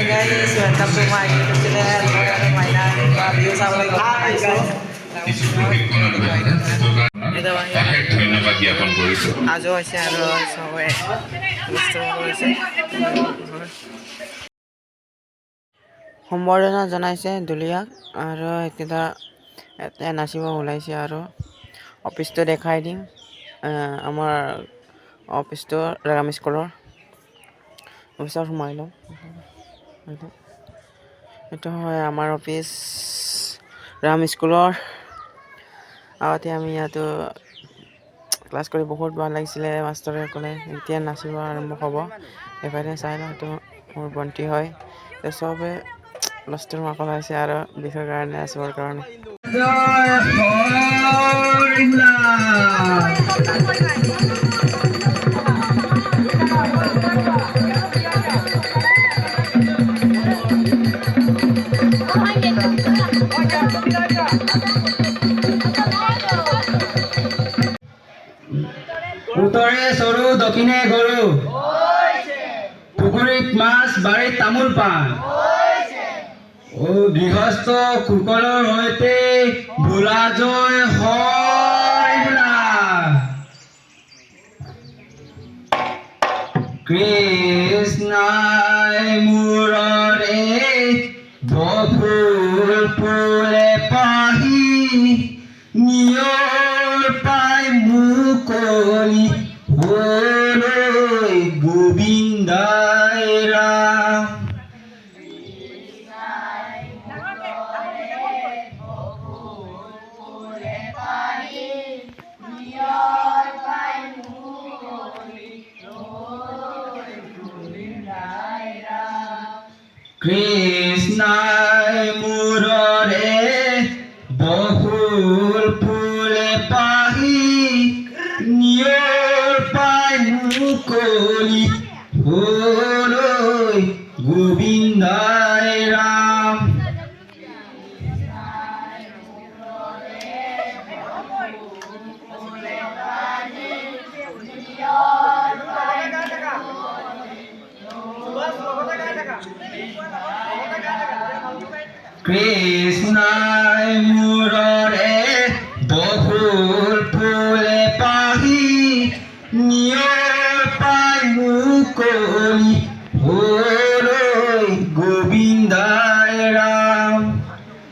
guys, welcome to my YouTube channel. Mainan, view sama lagi guys. ধন্যবাদ জ্ঞাপন কৰিছো আজো আছে আৰু সবে কষ্ট কৰিছে সম্বৰ্ধনা জনাইছে দুলিয়াক আৰু এতিয়া নাচিব ওলাইছে আৰু অফিসটো দেখাই দিম আমাৰ অফিসটো ৰাম স্কুলৰ অফিসত সোমাই লম এটা হয় আমাৰ অফিস ৰাম স্কুলৰ আগতে আমি ইয়াতো ক্লাস কৰি বহুত ভাল লাগিছিলে মাষ্টৰে ক'লে এতিয়া নাচিব আৰম্ভ হ'ব এবাৰে চাই লওঁ তো মোৰ বন্তি হয় তো সবে লাষ্টৰ মাকল আছে আৰু বিষয়ৰ কাৰণে নাচিবৰ কাৰণে উত্তৰে সৰু দক্ষিণে গৰু পুখুৰীত মাছ বাৰীত তামোল পাণ ও গৃহস্থ কুকলৰ সৈতে ভোলা জয় হয় বোলা কৃষ্ণাই মূৰৰে বফুল ফুলে পাহি নিয়ৰ পাই মুকলি হলৈ গোবিন্দাই ৰাম কৃষ্ণাই মূৰৰে বফুল ফুলে পাহি নিয়ৰ পাই মুকলি হলৈ গোবিন্দাই ৰাম কৃষ্ণাই মূৰৰে বফুল ফুলে পাহি নিয়ৰ পাই মুকলি হলৈ গোবিন্দাই ৰাম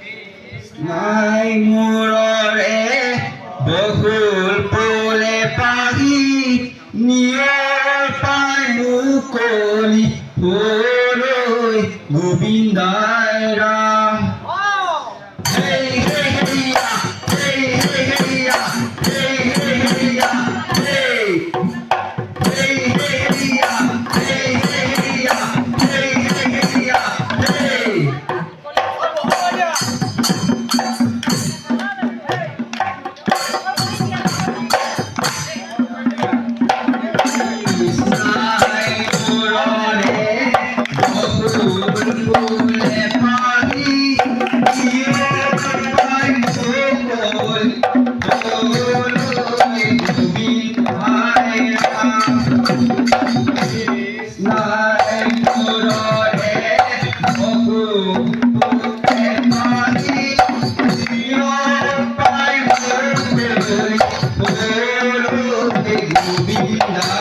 কৃষ্ণাই মূৰৰে বফুল ফুলে পাহি নিয়ৰ পাই মুকলি হলৈ গোবিন্দাই Ram hey hey hey ya hey hey hey ya hey hey hey ya hey hey hey ya hey hey hey ya hey hey hey ya hey Krishna murare boful phule pahi Govinda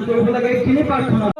কৰিব লাগে এইখিনি প্ৰাৰ্থনা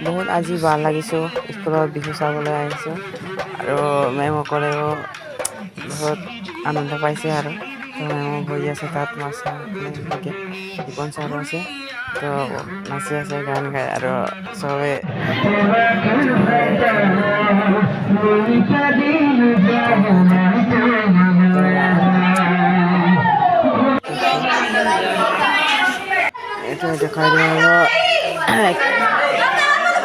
বহুত আজি ভাল লাগিছোঁ স্কুলত বিহু চাবলৈ আহিছোঁ আৰু মেমসকলেও বহুত আনন্দ পাইছে আৰু মেমো বহি আছে তাত মাছ দীপন ছাৰো আছে তো নাচি আছে গান গাই আৰু চবে এইটো দেখাই দিওঁ আৰু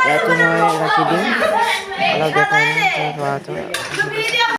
ইয়াতে মই ৰাখি দিম অলপ দেখাই দিম